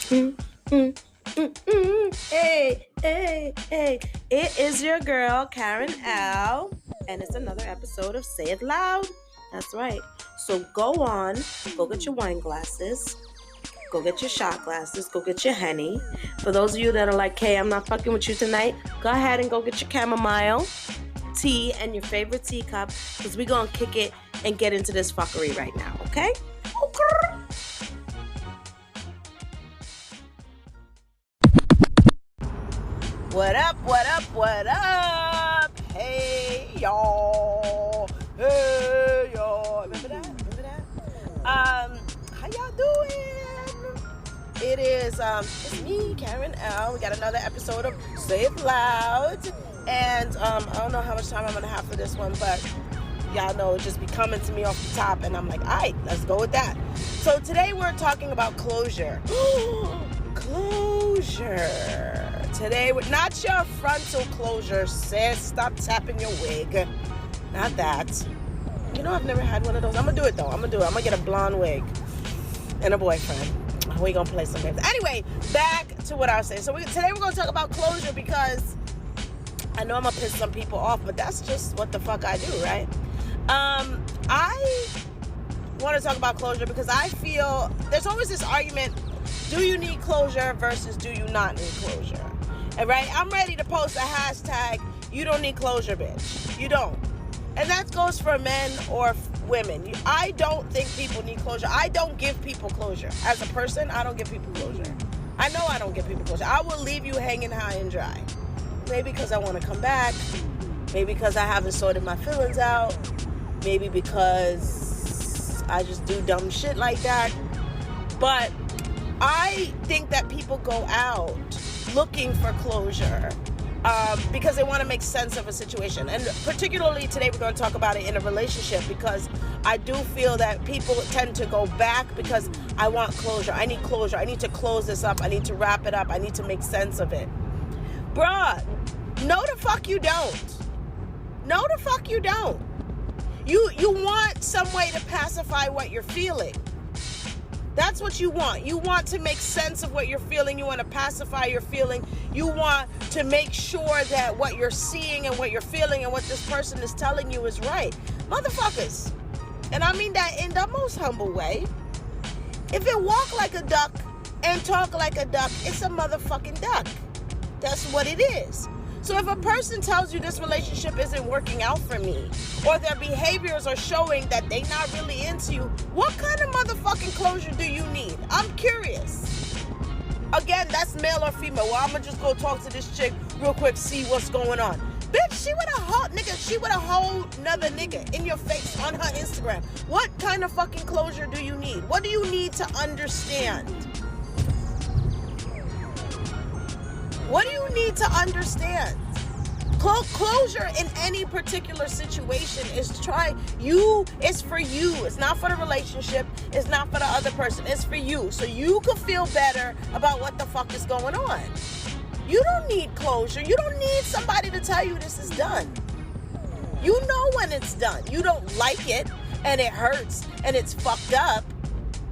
Mm, mm, Hey, hey, hey. It is your girl, Karen L. And it's another episode of Say It Loud. That's right. So go get your wine glasses, go get your shot glasses, go get your Henny. For those of you that are like, hey, I'm not fucking with you tonight, go ahead and go get your chamomile tea and your favorite teacup, because we're going to kick it and get into this fuckery right now, okay? Okay. What up, what up, what up? Hey, y'all. Hey, y'all. Remember that? How y'all doing? It is, it's me, Karen L. We got another episode of Say It Loud. And, I don't know how much time I'm going to have for this one, but y'all know it just be coming to me off the top. And I'm like, all right, let's go with that. So today we're talking about closure. Closure. Today, not your frontal closure, sis. Stop tapping your wig. Not that. You know, I've never had one of those. I'm going to do it, though. I'm going to get a blonde wig and a boyfriend. We're going to play some games. Anyway, back to what I was saying. So today we're going to talk about closure, because I know I'm going to piss some people off, but that's just what the fuck I do, right? I want to talk about closure because I feel there's always this argument, do you need closure versus do you not need closure? And right, I'm ready to post a hashtag, you don't need closure, bitch. You don't. And that goes for men or women. I don't think people need closure. I don't give people closure. As a person, I don't give people closure. I know I don't give people closure. I will leave you hanging high and dry. Maybe because I want to come back. Maybe because I haven't sorted my feelings out. Maybe because I just do dumb shit like that. But I think that people go out looking for closure because they want to make sense of a situation. And particularly today we're going to talk about it in a relationship, because I do feel that people tend to go back because I want closure. I need closure. I need to close this up. I need to wrap it up. I need to make sense of it. Bruh, no the fuck you don't. No the fuck you don't. You want some way to pacify what you're feeling. That's what you want. You want to make sense of what you're feeling. You want to pacify your feeling. You want to make sure that what you're seeing and what you're feeling and what this person is telling you is right. Motherfuckers, and I mean that in the most humble way, if it walk like a duck and talk like a duck, it's a motherfucking duck. That's what it is. So if a person tells you this relationship isn't working out for me, or their behaviors are showing that they're not really into you, what kind of motherfucking closure do you need? I'm curious. Again, that's male or female. Well, I'm gonna just go talk to this chick real quick, see what's going on. Bitch, she with a whole nother nigga in your face on her Instagram. What kind of fucking closure do you need? What do you need to understand? What do you need to understand? Closure in any particular situation is it's for you. It's not for the relationship. It's not for the other person. It's for you. So you can feel better about what the fuck is going on. You don't need closure. You don't need somebody to tell you this is done. You know when it's done. You don't like it, and it hurts, and it's fucked up.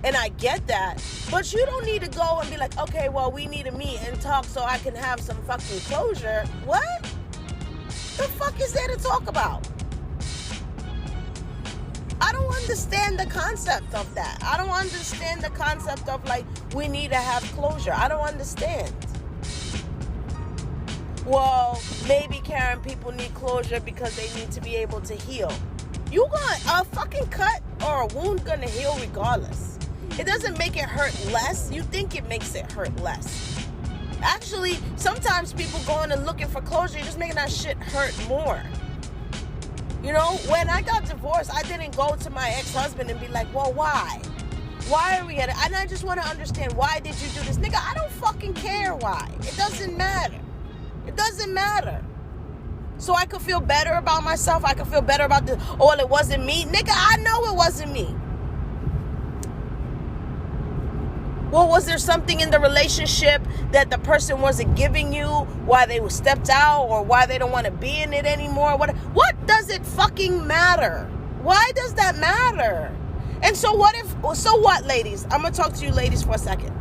And I get that. But you don't need to go and be like, okay, well, we need to meet and talk so I can have some fucking closure. What? The fuck is there to talk about? I don't understand the concept of that. I don't understand the concept of, like, we need to have closure. I don't understand. Well, maybe, Karen, people need closure because they need to be able to heal. A fucking cut or a wound gonna heal regardless. It doesn't make it hurt less. You think it makes it hurt less. Actually, sometimes people going and looking for closure, you're just making that shit hurt more. You know, when I got divorced, I didn't go to my ex-husband and be like, well, why? Why are we at it? And I just want to understand, why did you do this? Nigga, I don't fucking care why. It doesn't matter. It doesn't matter. So I could feel better about myself. I could feel better about this. Oh, well, it wasn't me. Nigga, I know it wasn't me. Well, was there something in the relationship that the person wasn't giving you, why they were stepped out, or why they don't want to be in it anymore? What does it fucking matter? Why does that matter? And so what, ladies? I'm going to talk to you ladies for a second.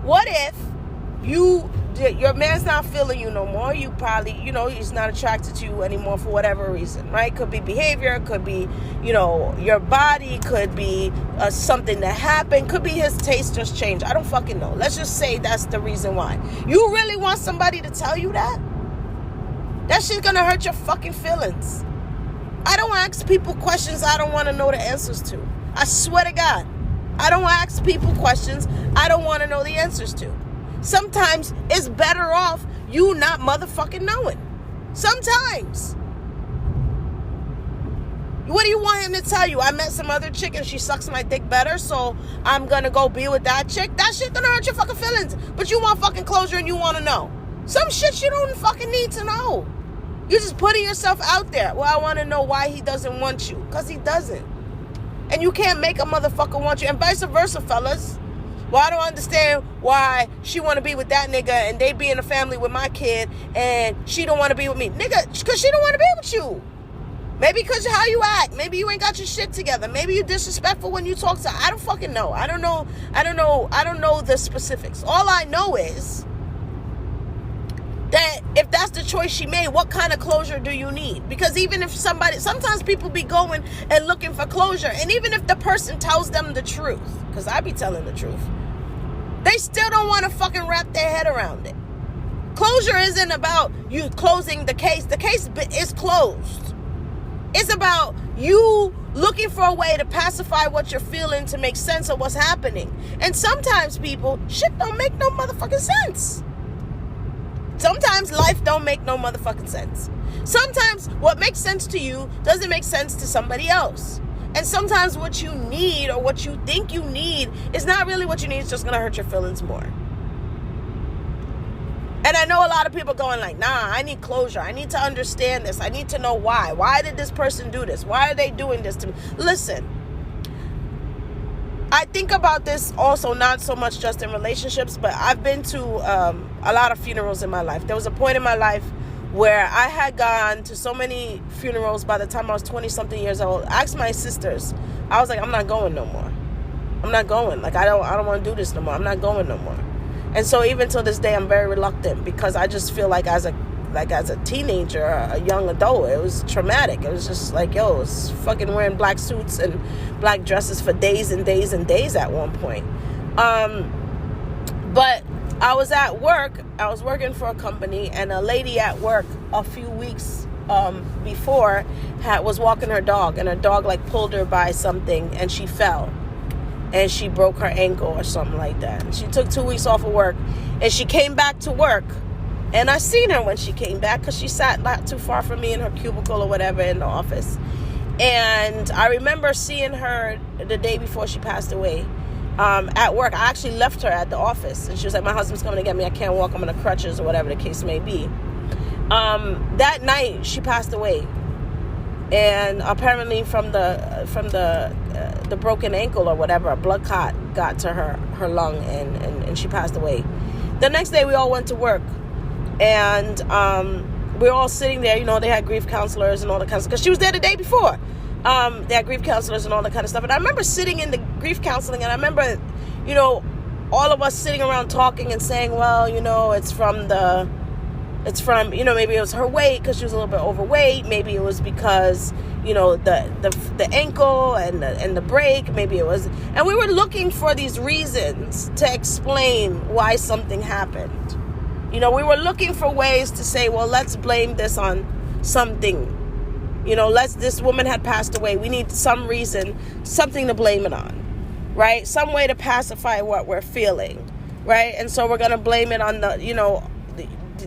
What if your man's not feeling you no more? You probably, he's not attracted to you anymore for whatever reason, right? Could be behavior, could be, your body, could be something that happened, could be his taste just changed. I don't fucking know. Let's just say that's the reason why. You really want somebody to tell you that? That shit's gonna hurt your fucking feelings. I don't ask people questions I don't want to know the answers to. I swear to God. I don't ask people questions I don't want to know the answers to. Sometimes it's better off you not motherfucking knowing. Sometimes. What do you want him to tell you? I met some other chick and she sucks my dick better, so I'm gonna go be with that chick? That shit gonna hurt your fucking feelings. But you want fucking closure and you want to know. Some shit you don't fucking need to know. You're just putting yourself out there. Well, I want to know why he doesn't want you. Because he doesn't. And you can't make a motherfucker want you. And vice versa, fellas. Well, I don't understand why she want to be with that nigga and they be in a family with my kid and she don't want to be with me. Nigga, because she don't want to be with you. Maybe because of how you act. Maybe you ain't got your shit together. Maybe you disrespectful when you talk to her. I don't fucking know. I don't know the specifics. All I know is that if that's the choice she made, what kind of closure do you need? Because even if sometimes people be going and looking for closure, and even if the person tells them the truth, because I be telling the truth, they still don't want to fucking wrap their head around it. Closure isn't about you closing the case. The case is closed. It's about you looking for a way to pacify what you're feeling to make sense of what's happening. And sometimes people, shit don't make no motherfucking sense. Sometimes life don't make no motherfucking sense. Sometimes what makes sense to you doesn't make sense to somebody else. And sometimes what you need or what you think you need is not really what you need. It's just going to hurt your feelings more. And I know a lot of people going like, nah, I need closure. I need to understand this. I need to know why. Why did this person do this? Why are they doing this to me? Listen, I think about this also not so much just in relationships, but I've been to a lot of funerals in my life. There was a point in my life where I had gone to so many funerals by the time I was 20-something years old. I asked my sisters. I was like, I'm not going no more. I'm not going. Like, I don't want to do this no more. I'm not going no more. And so even till this day, I'm very reluctant because I just feel like as a teenager, a young adult, it was traumatic. It was just like, yo, it's fucking wearing black suits and black dresses for days and days and days at one point. But I was at work. I was working for a company, and a lady at work a few weeks before was walking her dog, and her dog like pulled her by something, and she fell. And she broke her ankle or something like that. And she took 2 weeks off of work, and she came back to work. And I seen her when she came back because she sat not too far from me in her cubicle or whatever in the office. And I remember seeing her the day before she passed away at work. I actually left her at the office. And she was like, my husband's coming to get me. I can't walk. I'm on a crutches or whatever the case may be. That night, she passed away. And apparently from the broken ankle or whatever, a blood clot got to her lung and she passed away. The next day, we all went to work. And we were all sitting there, they had grief counselors and all that kind of stuff. Because she was there the day before. They had grief counselors and all that kind of stuff. And I remember sitting in the grief counseling, and I remember, all of us sitting around talking and saying, well, it's from, maybe it was her weight because she was a little bit overweight. Maybe it was because, the ankle and the break. Maybe it was. And we were looking for these reasons to explain why something happened. We were looking for ways to say, well, let's blame this on something. This woman had passed away. We need some reason, something to blame it on, right? Some way to pacify what we're feeling, right? And so we're going to blame it on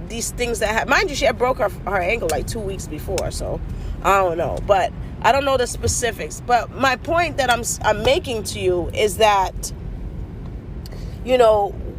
these things that have, mind you, she had broke her ankle like 2 weeks before. So I don't know, but I don't know the specifics. But my point that I'm making to you is that,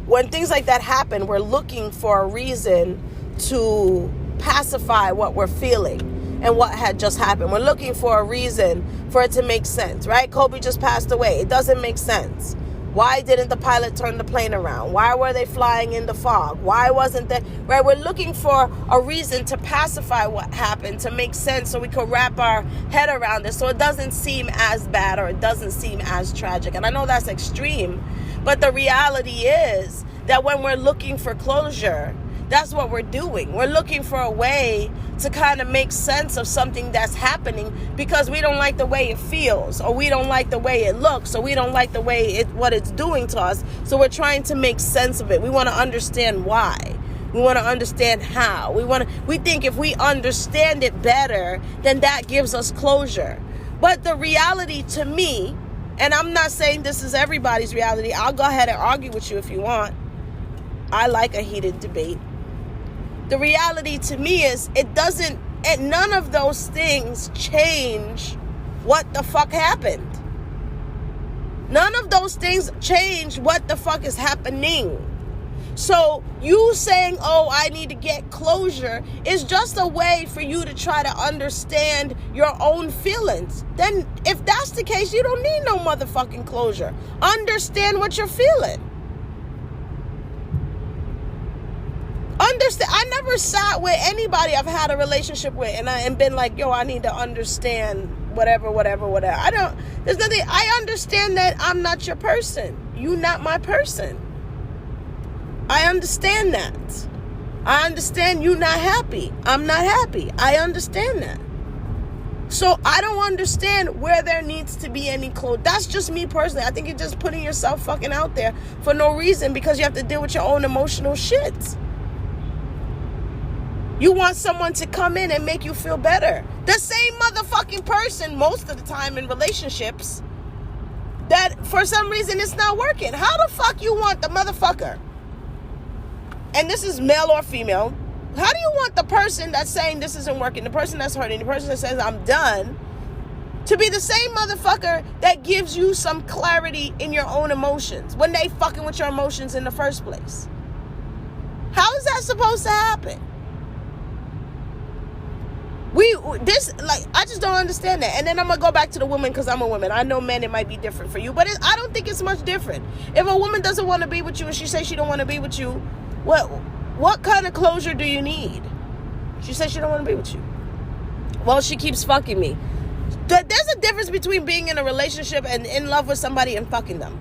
when things like that happen, we're looking for a reason to pacify what we're feeling and what had just happened. We're looking for a reason for it to make sense, right? Kobe just passed away. It doesn't make sense. Why didn't the pilot turn the plane around? Why were they flying in the fog? Why wasn't that, right? We're looking for a reason to pacify what happened, to make sense so we could wrap our head around it so it doesn't seem as bad or it doesn't seem as tragic. And I know that's extreme, but the reality is that when we're looking for closure, that's what we're doing. We're looking for a way to kind of make sense of something that's happening because we don't like the way it feels, or we don't like the way it looks, or we don't like the way what it's doing to us. So we're trying to make sense of it. We want to understand why. We want to understand how. We think if we understand it better, then that gives us closure. But the reality to me, and I'm not saying this is everybody's reality. I'll go ahead and argue with you if you want. I like a heated debate. The reality to me is none of those things change what the fuck happened. None of those things change what the fuck is happening. So you saying, oh, I need to get closure is just a way for you to try to understand your own feelings. Then if that's the case, you don't need no motherfucking closure. Understand what you're feeling. Understand. I never sat with anybody I've had a relationship with and been like, yo, I need to understand whatever. There's nothing. I understand that I'm not your person. You not my person. I understand that. I understand you not happy. I'm not happy. I understand that. So I don't understand where there needs to be any closure. That's just me personally. I think you're just putting yourself fucking out there for no reason because you have to deal with your own emotional shit. You want someone to come in and make you feel better. The same motherfucking person most of the time in relationships that for some reason it's not working. How the fuck you want the motherfucker? And this is male or female. How do you want the person that's saying this isn't working, the person that's hurting, the person that says I'm done, to be the same motherfucker that gives you some clarity in your own emotions when they fucking with your emotions in the first place? How is that supposed to happen? I just don't understand that. And then I'm going to go back to the woman because I'm a woman. I know men, it might be different for you, but I don't think it's much different. If a woman doesn't want to be with you and she says she don't want to be with you, what kind of closure do you need? She says she don't want to be with you. Well, she keeps fucking me. There's a difference between being in a relationship and in love with somebody and fucking them.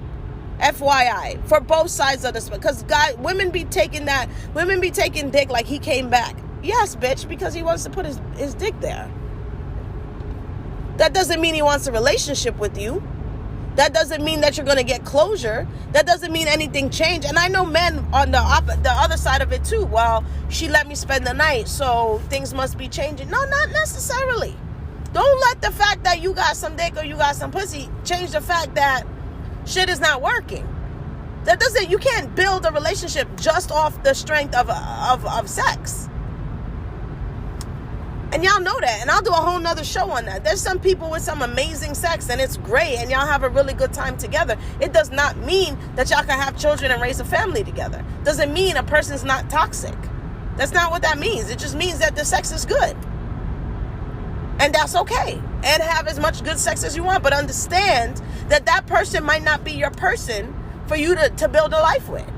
FYI, for both sides of this, because women be taking dick like he came back. Yes, bitch, because he wants to put his dick there. That doesn't mean he wants a relationship with you. That doesn't mean that you're going to get closure. That doesn't mean anything changed. And I know men on the other side of it too. Well, she let me spend the night, so things must be changing. No, not necessarily. Don't let the fact that you got some dick or you got some pussy change the fact that shit is not working. You can't build a relationship just off the strength of sex. And y'all know that. And I'll do a whole nother show on that. There's some people with some amazing sex and it's great and y'all have a really good time together. It does not mean that y'all can have children and raise a family together. Doesn't mean a person's not toxic. That's not what that means. It just means that the sex is good. And that's okay. And have as much good sex as you want. But understand that person might not be your person for you to build a life with.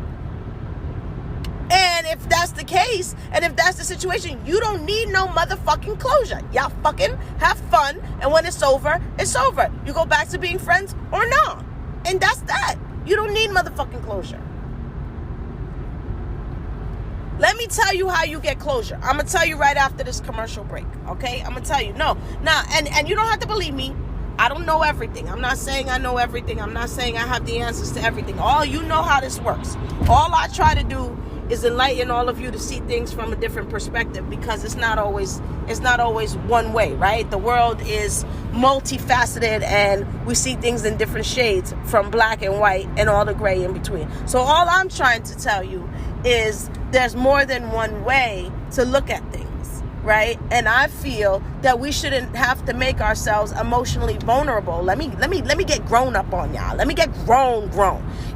And if that's the case, and if that's the situation, you don't need no motherfucking closure. Y'all fucking have fun, and when it's over, it's over. You go back to being friends or not. And that's that. You don't need motherfucking closure. Let me tell you how you get closure. I'm going to tell you right after this commercial break, okay? I'm going to tell you. No. Now, and you don't have to believe me. I don't know everything. I'm not saying I know everything. I'm not saying I have the answers to everything. You know how this works. All I try to do is enlighten all of you to see things from a different perspective, because it's not always one way, right? The world is multifaceted and we see things in different shades, from black and white and all the gray in between. So all I'm trying to tell you is there's more than one way to look at things, right? And I feel that we shouldn't have to make ourselves emotionally vulnerable. Let me get grown up on y'all. Let me get grown.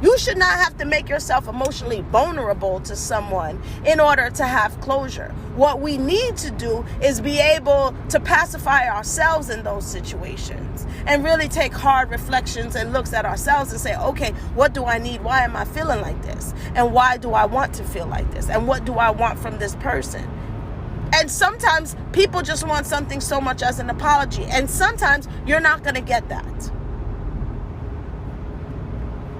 You should not have to make yourself emotionally vulnerable to someone in order to have closure. What we need to do is be able to pacify ourselves in those situations and really take hard reflections and looks at ourselves and say, okay, what do I need? Why am I feeling like this? And why do I want to feel like this? And what do I want from this person? And sometimes people just want something so much as an apology. And sometimes you're not going to get that.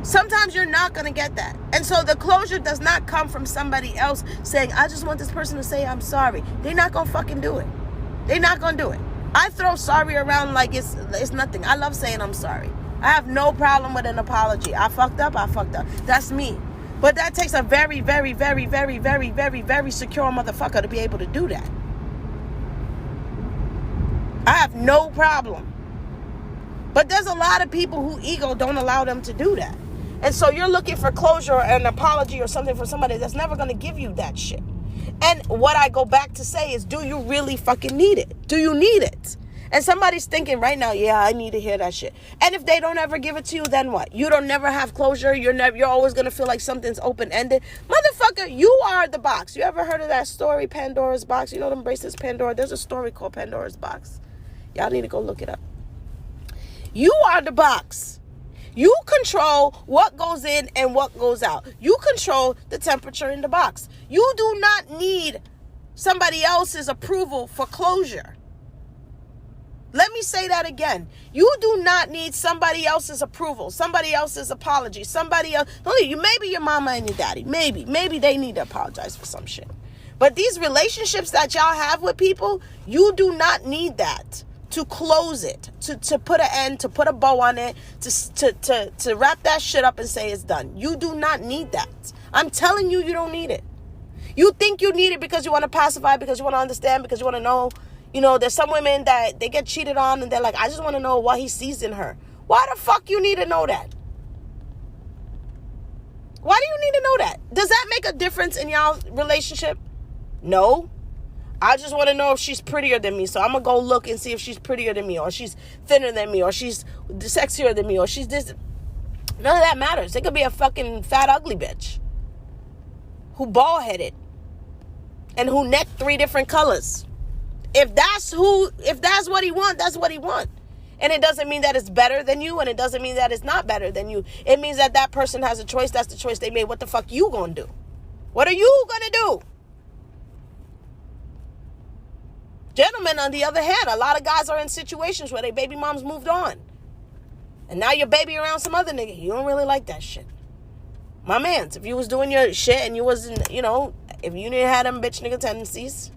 Sometimes you're not going to get that. And so the closure does not come from somebody else saying, I just want this person to say I'm sorry. They're not going to fucking do it. They're not going to do it. I throw sorry around like it's nothing. I love saying I'm sorry. I have no problem with an apology. I fucked up. That's me. But that takes a very, very, very, very, very, very, very secure motherfucker to be able to do that. I have no problem. But there's a lot of people who ego don't allow them to do that. And so you're looking for closure or an apology or something from somebody that's never going to give you that shit. And what I go back to say is, do you really fucking need it? Do you need it? And somebody's thinking right now, yeah, I need to hear that shit. And if they don't ever give it to you, then what? You don't never have closure. You're always going to feel like something's open-ended. Motherfucker, you are the box. You ever heard of that story, Pandora's Box? You know them bracelets, Pandora? There's a story called Pandora's Box. Y'all need to go look it up. You are the box. You control what goes in and what goes out. You control the temperature in the box. You do not need somebody else's approval for closure. Let me say that again. You do not need somebody else's approval, somebody else's apology, somebody else. Maybe your mama and your daddy. Maybe they need to apologize for some shit. But these relationships that y'all have with people, you do not need that to close it, to put an end, to put a bow on it, to wrap that shit up and say it's done. You do not need that. I'm telling you, you don't need it. You think you need it because you want to pacify, because you want to understand, because you want to know. You know, there's some women that they get cheated on and they're like, I just want to know what he sees in her. Why the fuck you need to know that? Why do you need to know that? Does that make a difference in y'all's relationship? No. I just want to know if she's prettier than me. So I'm going to go look and see if she's prettier than me, or she's thinner than me, or she's sexier than me, or she's this. None of that matters. It could be a fucking fat, ugly bitch who bald-headed and who neck 3 different colors. If that's what he wants, that's what he wants. And it doesn't mean that it's better than you, and it doesn't mean that it's not better than you. It means that that person has a choice. That's the choice they made. What the fuck you gonna do? What are you gonna do? Gentlemen, on the other hand, a lot of guys are in situations where their baby moms moved on. And now your baby around some other nigga. You don't really like that shit. My mans, if you was doing your shit and you wasn't, if you didn't have them bitch nigga tendencies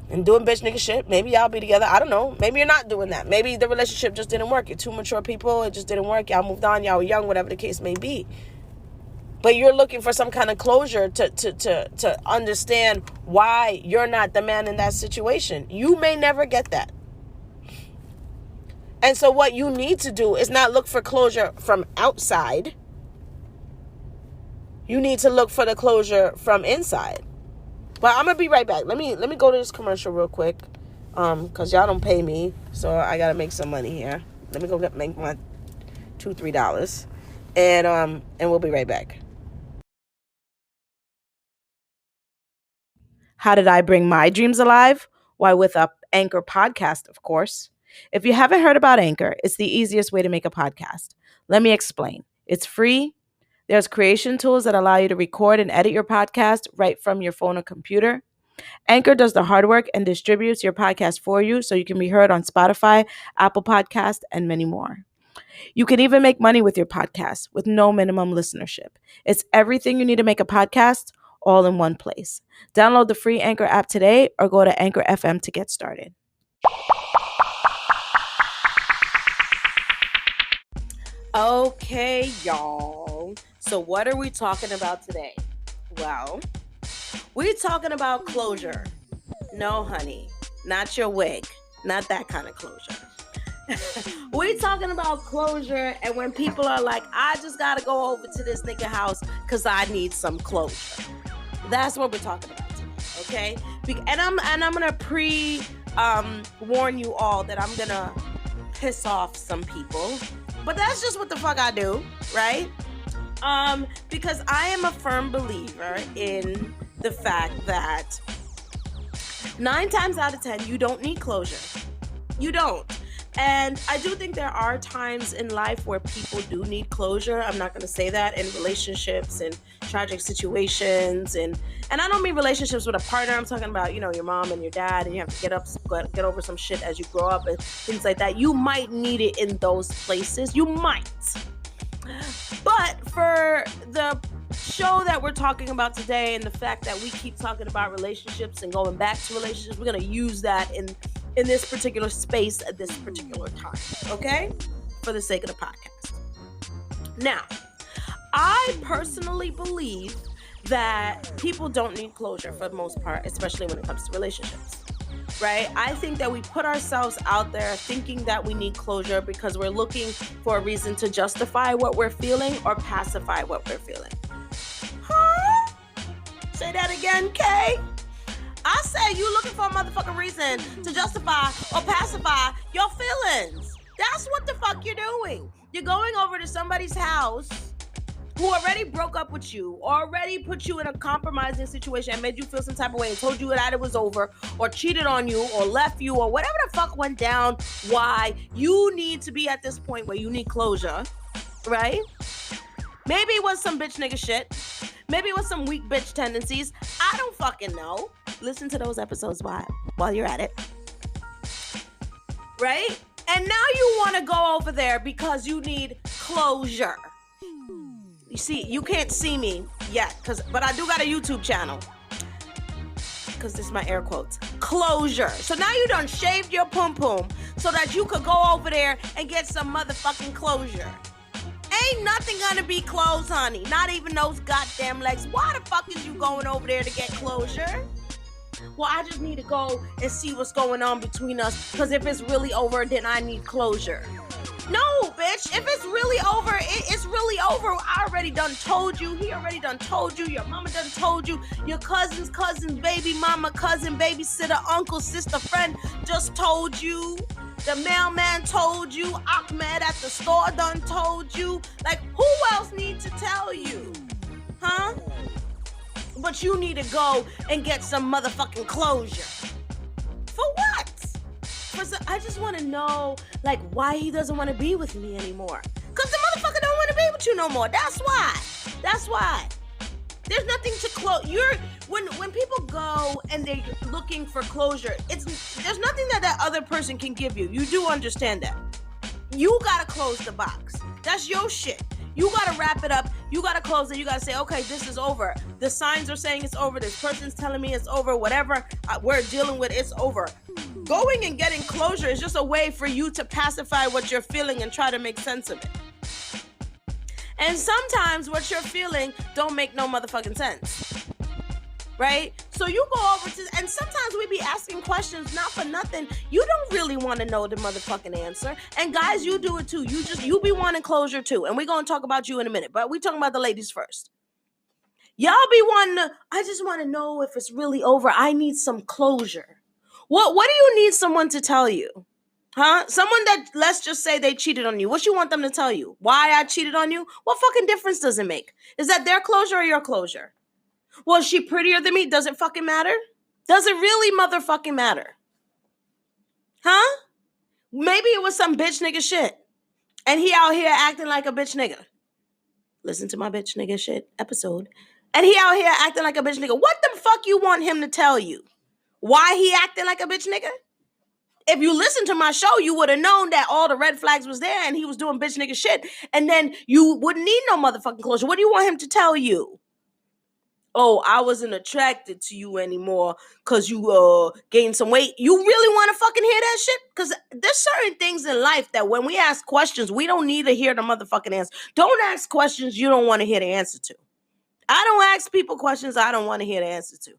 and doing bitch nigga shit, maybe y'all be together. I don't know. Maybe you're not doing that. Maybe the relationship just didn't work. You're two mature people. It just didn't work. Y'all moved on. Y'all were young, whatever the case may be. But you're looking for some kind of closure to understand why you're not the man in that situation. You may never get that. And so what you need to do is not look for closure from outside. You need to look for the closure from inside. But I'm going to be right back. Let me go to this commercial real quick. Because y'all don't pay me. So I got to make some money here. Let me go make my $2-3. And we'll be right back. How did I bring my dreams alive? Why, with a Anchor podcast, of course. If you haven't heard about Anchor, it's the easiest way to make a podcast. Let me explain. It's free. There's creation tools that allow you to record and edit your podcast right from your phone or computer. Anchor does the hard work and distributes your podcast for you so you can be heard on Spotify, Apple Podcasts, and many more. You can even make money with your podcast with no minimum listenership. It's everything you need to make a podcast all in one place. Download the free Anchor app today or go to Anchor FM to get started. Okay, y'all. So what are we talking about today? Well, we're talking about closure. No, honey, not your wig. Not that kind of closure. We're talking about closure, and when people are like, I just got to go over to this nigga house because I need some closure. That's what we're talking about today, okay? And I'm gonna warn you all that I'm gonna piss off some people, but that's just what the fuck I do, right? Because I am a firm believer in the fact that 9 times out of 10 you don't need closure. You don't. And I do think there are times in life where people do need closure. I'm not going to say that in relationships and tragic situations. And I don't mean relationships with a partner. I'm talking about, your mom and your dad, and you have to get over some shit as you grow up and things like that. You might need it in those places. You might. But But for the show that we're talking about today and the fact that we keep talking about relationships and going back to relationships, we're going to use that in this particular space at this particular time, okay? For the sake of the podcast. Now, I personally believe that people don't need closure for the most part, especially when it comes to relationships, right? I think that we put ourselves out there thinking that we need closure because we're looking for a reason to justify what we're feeling or pacify what we're feeling. Huh? Say that again, Kay. I said you looking for a motherfucking reason to justify or pacify your feelings. That's what the fuck you're doing. You're going over to somebody's house who already broke up with you, already put you in a compromising situation and made you feel some type of way and told you that it was over or cheated on you or left you or whatever the fuck went down, why you need to be at this point where you need closure, right? Maybe it was some bitch nigga shit. Maybe it was some weak bitch tendencies. I don't fucking know. Listen to those episodes while you're at it. Right? And now you want to go over there because you need closure. You see, you can't see me yet, but I do got a YouTube channel. Because this is my air quotes. Closure. So now you done shaved your pum-pum so that you could go over there and get some motherfucking closure. Ain't nothing gonna be closed, honey. Not even those goddamn legs. Why the fuck is you going over there to get closure? Well, I just need to go and see what's going on between us. Because if it's really over, then I need closure. No, bitch. If it's really over, it's really over. I already done told you. He already done told you. Your mama done told you. Your cousin's baby mama, cousin, babysitter, uncle, sister, friend just told you. The mailman told you. Ahmed at the store done told you. Like, who else needs to tell you? Huh? But you need to go and get some motherfucking closure. For what? I just want to know, like, why he doesn't want to be with me anymore. Because the motherfucker don't want to be with you no more. That's why. There's nothing to close. When people go and they're looking for closure, there's nothing that other person can give you. You do understand that. You got to close the box. That's your shit. You got to wrap it up. You got to close it. You got to say, okay, this is over. The signs are saying it's over. This person's telling me it's over. Whatever we're dealing with, it's over. Going and getting closure is just a way for you to pacify what you're feeling and try to make sense of it. And sometimes what you're feeling don't make no motherfucking sense. Right? So you go over to, and sometimes we be asking questions not for nothing. You don't really want to know the motherfucking answer. And guys, you do it too. You be wanting closure too. And we're going to talk about you in a minute, but we talking about the ladies first. Y'all be wanting to, I just want to know if it's really over. I need some closure. What do you need someone to tell you? Huh? Someone that, let's just say they cheated on you. What you want them to tell you? Why I cheated on you? What fucking difference does it make? Is that their closure or your closure? Well, is she prettier than me? Does it fucking matter? Does it really motherfucking matter? Huh? Maybe it was some bitch nigga shit. And he out here acting like a bitch nigga. Listen to my bitch nigga shit episode. And he out here acting like a bitch nigga. What the fuck you want him to tell you? Why he acting like a bitch nigga? If you listen to my show, you would have known that all the red flags was there and he was doing bitch nigga shit. And then you wouldn't need no motherfucking closure. What do you want him to tell you? Oh, I wasn't attracted to you anymore because you gained some weight. You really want to fucking hear that shit? Because there's certain things in life that when we ask questions, we don't need to hear the motherfucking answer. Don't ask questions you don't want to hear the answer to. I don't ask people questions I don't want to hear the answer to.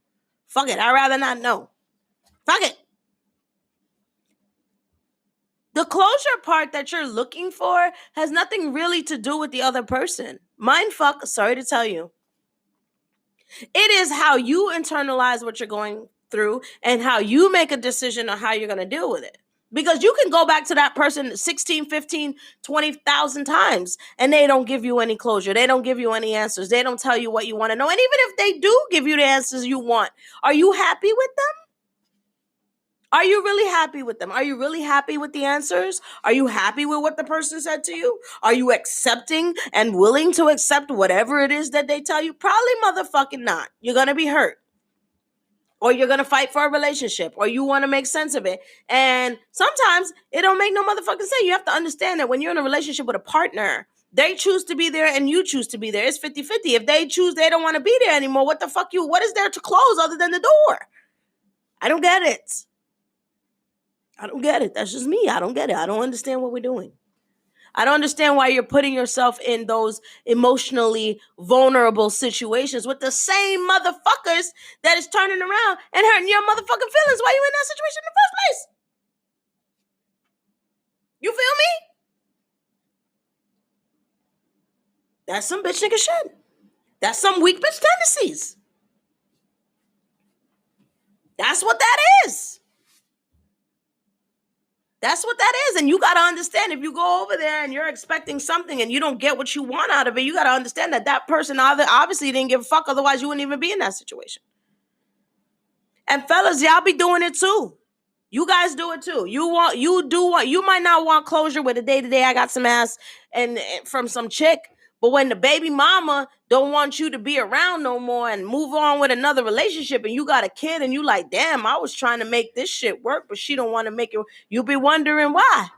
Fuck it. I'd rather not know. Fuck it. The closure part that you're looking for has nothing really to do with the other person. Mindfuck, sorry to tell you. It is how you internalize what you're going through and how you make a decision on how you're going to deal with it. Because you can go back to that person 16, 15, 20,000 times and they don't give you any closure. They don't give you any answers. They don't tell you what you want to know. And even if they do give you the answers you want, are you happy with them? Are you really happy with them? Are you really happy with the answers? Are you happy with what the person said to you? Are you accepting and willing to accept whatever it is that they tell you? Probably motherfucking not. You're going to be hurt. Or you're going to fight for a relationship. Or you want to make sense of it. And sometimes it don't make no motherfucking sense. You have to understand that when you're in a relationship with a partner, They choose to be there and you choose to be there. It's 50-50. If they choose they don't want to be there anymore, what is there to close other than the door? I don't get it. I don't get it. That's just me. I don't get it. I don't understand what we're doing. I don't understand why you're putting yourself in those emotionally vulnerable situations with the same motherfuckers that is turning around and hurting your motherfucking feelings while you're in that situation in the first place. You feel me? That's some bitch nigga shit. That's some weak bitch tendencies. That's what that is. That's what that is. And you got to understand, if you go over there and you're expecting something and you don't get what you want out of it, you got to understand that person obviously didn't give a fuck. Otherwise, you wouldn't even be in that situation. And fellas, y'all be doing it too. You guys do it too. You might not want closure with a day-to-day, I got some ass and from some chick. But when the baby mama don't want you to be around no more and move on with another relationship and you got a kid and you like, damn, I was trying to make this shit work, but she don't want to make it. You be wondering why.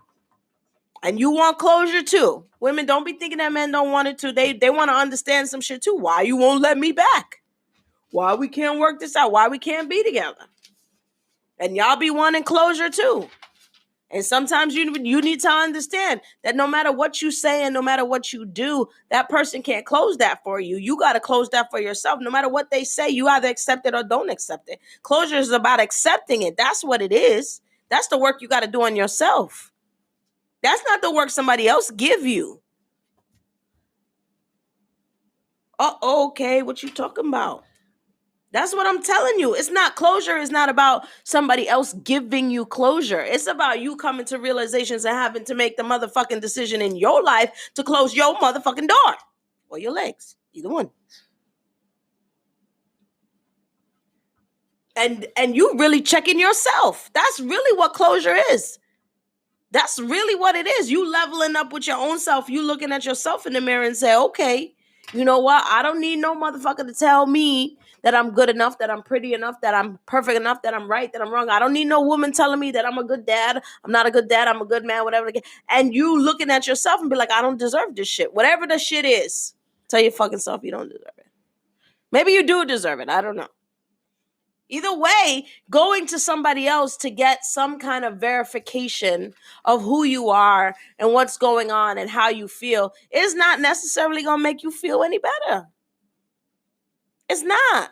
And you want closure too. Women, don't be thinking that men don't want it too. They want to understand some shit too. Why you won't let me back? Why we can't work this out? Why we can't be together? And y'all be wanting closure too. And sometimes you need to understand that no matter what you say and no matter what you do, that person can't close that for you. You got to close that for yourself. No matter what they say, you either accept it or don't accept it. Closure is about accepting it. That's what it is. That's the work you got to do on yourself. That's not the work somebody else give you. Okay, what you talking about? That's what I'm telling you. It's not closure. It's not about somebody else giving you closure. It's about you coming to realizations and having to make the motherfucking decision in your life to close your motherfucking door or your legs. Either one. And you really checking yourself. That's really what closure is. That's really what it is. You leveling up with your own self. You looking at yourself in the mirror and say, okay, you know what? I don't need no motherfucker to tell me that I'm good enough, that I'm pretty enough, that I'm perfect enough, that I'm right, that I'm wrong. I don't need no woman telling me that I'm a good dad. I'm not a good dad. I'm a good man, whatever. And you looking at yourself and be like, I don't deserve this shit. Whatever the shit is, tell your fucking self you don't deserve it. Maybe you do deserve it. I don't know. Either way, going to somebody else to get some kind of verification of who you are and what's going on and how you feel is not necessarily going to make you feel any better. It's not.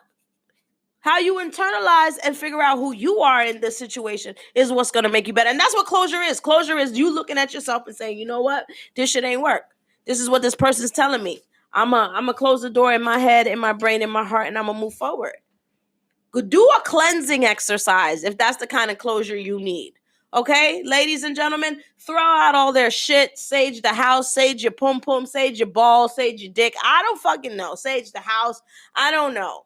How you internalize and figure out who you are in this situation is what's going to make you better. And that's what closure is. Closure is you looking at yourself and saying, you know what? This shit ain't work. This is what this person's telling me. I'm going to close the door in my head, in my brain, in my heart, and I'm going to move forward. Do a cleansing exercise if that's the kind of closure you need. Okay, ladies and gentlemen, throw out all their shit. Sage the house, sage your pum pum, sage your ball, sage your dick. I don't fucking know. Sage the house. I don't know.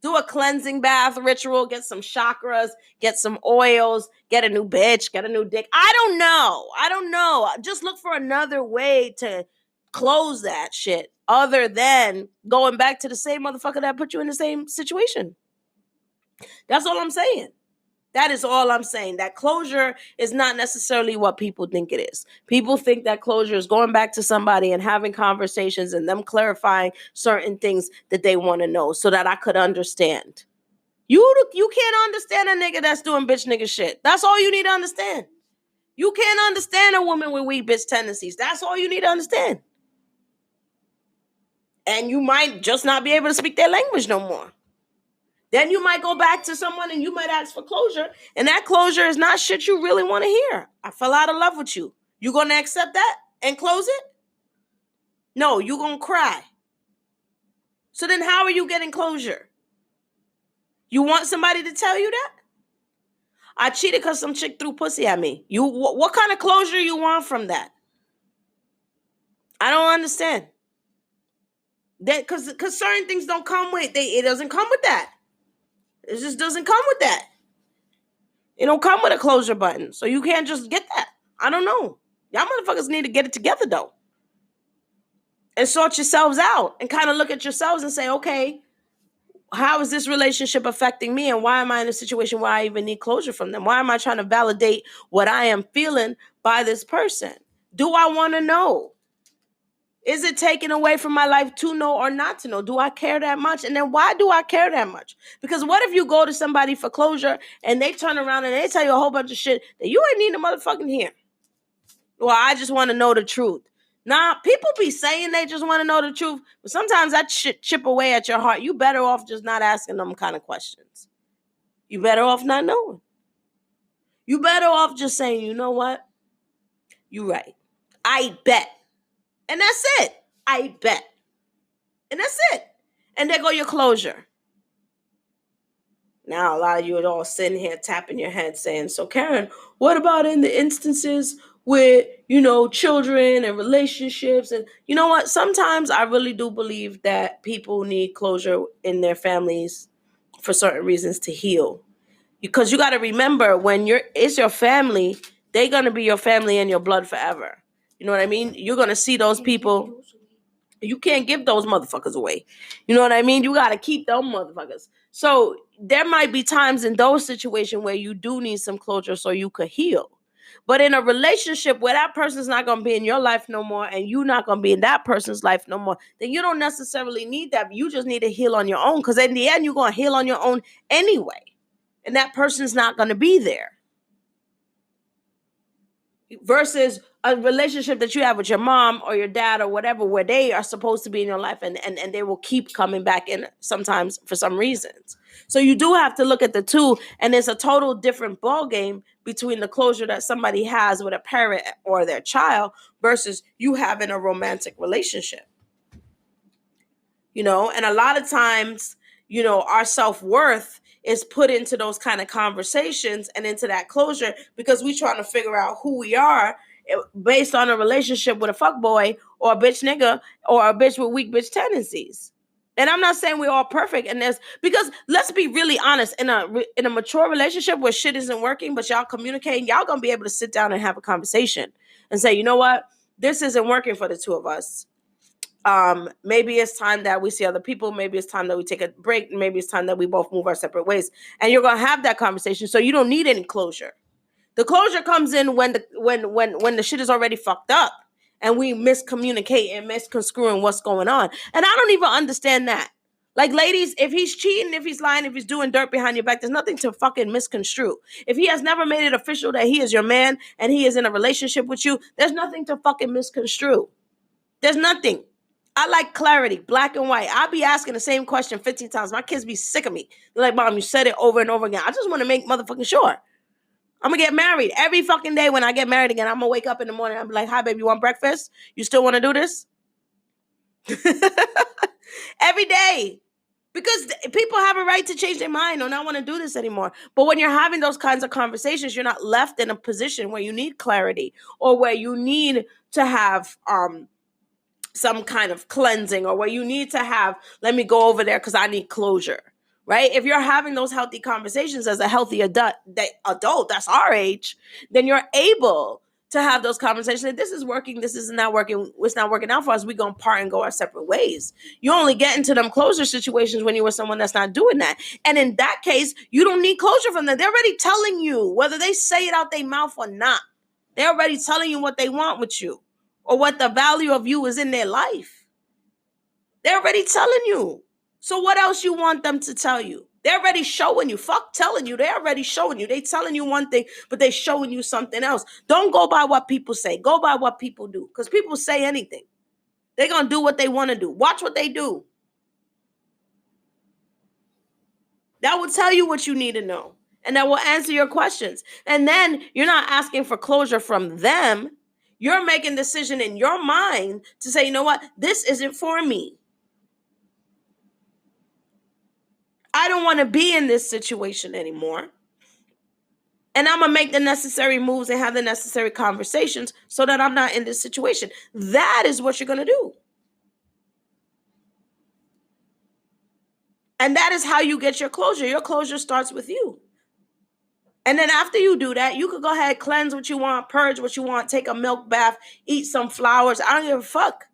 Do a cleansing bath ritual. Get some chakras. Get some oils. Get a new bitch. Get a new dick. I don't know. Just look for another way to close that shit other than going back to the same motherfucker that put you in the same situation. That's all I'm saying. That is all I'm saying. That closure is not necessarily what people think it is. People think that closure is going back to somebody and having conversations and them clarifying certain things that they want to know so that I could understand. You can't understand a nigga that's doing bitch nigga shit. That's all you need to understand. You can't understand a woman with weak bitch tendencies. That's all you need to understand. And you might just not be able to speak their language no more. Then you might go back to someone and you might ask for closure. And that closure is not shit you really want to hear. I fell out of love with you. You going to accept that and close it? No, you going to cry. So then how are you getting closure? You want somebody to tell you that? I cheated because some chick threw pussy at me. What kind of closure you want from that? I don't understand. That because certain things don't come with, it doesn't come with that. It just doesn't come with that. It don't come with a closure button. So you can't just get that. I don't know. Y'all motherfuckers need to get it together though. And sort yourselves out and kind of look at yourselves and say, okay, how is this relationship affecting me? And why am I in a situation where I even need closure from them? Why am I trying to validate what I am feeling by this person? Do I want to know? Is it taken away from my life to know or not to know? Do I care that much? And then why do I care that much? Because what if you go to somebody for closure and they turn around and they tell you a whole bunch of shit that you ain't need to motherfucking hear? Well, I just want to know the truth. Nah, people be saying they just want to know the truth, but sometimes that shit chip away at your heart. You better off just not asking them kind of questions. You better off not knowing. You better off just saying, you know what? You right. I bet. And that's it. I bet. And that's it. And there go your closure. Now, a lot of you are all sitting here tapping your head saying, so Karen, what about in the instances with, children and relationships? And you know what? Sometimes I really do believe that people need closure in their families for certain reasons to heal. Because you got to remember, when it's your family, they're going to be your family and your blood forever. You know what I mean? You're going to see those people. You can't give those motherfuckers away. You know what I mean? You got to keep them motherfuckers. So there might be times in those situations where you do need some closure so you could heal. But in a relationship where that person's not going to be in your life no more and you're not going to be in that person's life no more, then you don't necessarily need that. You just need to heal on your own, because in the end, you're going to heal on your own anyway. And that person's not going to be there. Versus a relationship that you have with your mom or your dad or whatever, where they are supposed to be in your life and they will keep coming back in sometimes for some reasons. So you do have to look at the two, and it's a total different ball game between the closure that somebody has with a parent or their child versus you having a romantic relationship. And a lot of times, our self-worth is put into those kind of conversations and into that closure because we're trying to figure out who we are based on a relationship with a fuckboy or a bitch nigga or a bitch with weak bitch tendencies. And I'm not saying we're all perfect in this, because let's be really honest, in a mature relationship where shit isn't working, but y'all communicating, y'all gonna be able to sit down and have a conversation and say, you know what, this isn't working for the two of us. Maybe it's time that we see other people. Maybe it's time that we take a break. Maybe it's time that we both move our separate ways. And you're gonna have that conversation, so you don't need any closure. The closure comes in when the shit is already fucked up and we miscommunicate and misconstruing what's going on. And I don't even understand that. Like, ladies, if he's cheating, if he's lying, if he's doing dirt behind your back, there's nothing to fucking misconstrue. If he has never made it official that he is your man and he is in a relationship with you, there's nothing to fucking misconstrue. There's nothing. I like clarity, black and white. I'll be asking the same question 15 times. My kids be sick of me. They're like, Mom, you said it over and over again. I just want to make motherfucking sure. I'm going to get married. Every fucking day when I get married again, I'm going to wake up in the morning. I'm like, hi, baby, you want breakfast? You still want to do this? Every day. Because people have a right to change their mind or not want to do this anymore. But when you're having those kinds of conversations, you're not left in a position where you need clarity or where you need to have some kind of cleansing, or where you need to have, let me go over there because I need closure, right? If you're having those healthy conversations as a healthy adult that's our age, then you're able to have those conversations. This is working, this is not working, it's not working out for us. We're going to part and go our separate ways. You only get into them closure situations when you're with someone that's not doing that. And in that case, you don't need closure from them. They're already telling you, whether they say it out their mouth or not, they're already telling you what they want with you, or what the value of you is in their life. They're already telling you. So what else you want them to tell you? They're already showing you. Fuck telling you. They're already showing you. They telling you one thing, but they showing you something else. Don't go by what people say. Go by what people do. Because people say anything. They're going to do what they want to do. Watch what they do. That will tell you what you need to know. And that will answer your questions. And then you're not asking for closure from them. You're making a decision in your mind to say, you know what? This isn't for me. I don't want to be in this situation anymore. And I'm going to make the necessary moves and have the necessary conversations so that I'm not in this situation. That is what you're going to do. And that is how you get your closure. Your closure starts with you. And then after you do that, you could go ahead, cleanse what you want, purge what you want, take a milk bath, eat some flowers. I don't give a fuck.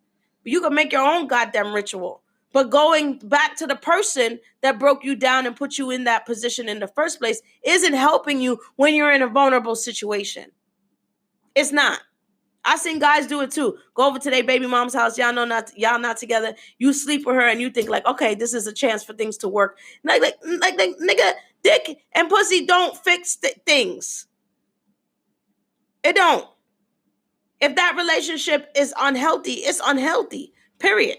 You can make your own goddamn ritual. But going back to the person that broke you down and put you in that position in the first place isn't helping you when you're in a vulnerable situation. It's not. I seen guys do it too. Go over to their baby mom's house. Y'all not together. You sleep with her and you think like, okay, this is a chance for things to work. Like nigga, dick and pussy don't fix things. It don't. If that relationship is unhealthy, it's unhealthy. Period.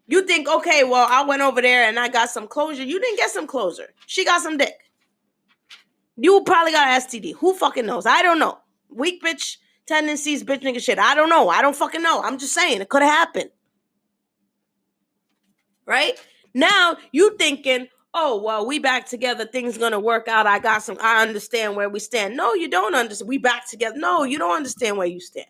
You think, okay, well, I went over there and I got some closure. You didn't get some closure. She got some dick. You probably got an STD. Who fucking knows? I don't know. Weak bitch tendencies, bitch nigga shit. I don't know. I don't fucking know. I'm just saying it could have happened. Right? Now you thinking, oh, well, we back together. Things gonna work out. I understand where we stand. No, you don't understand. We back together. No, you don't understand where you stand.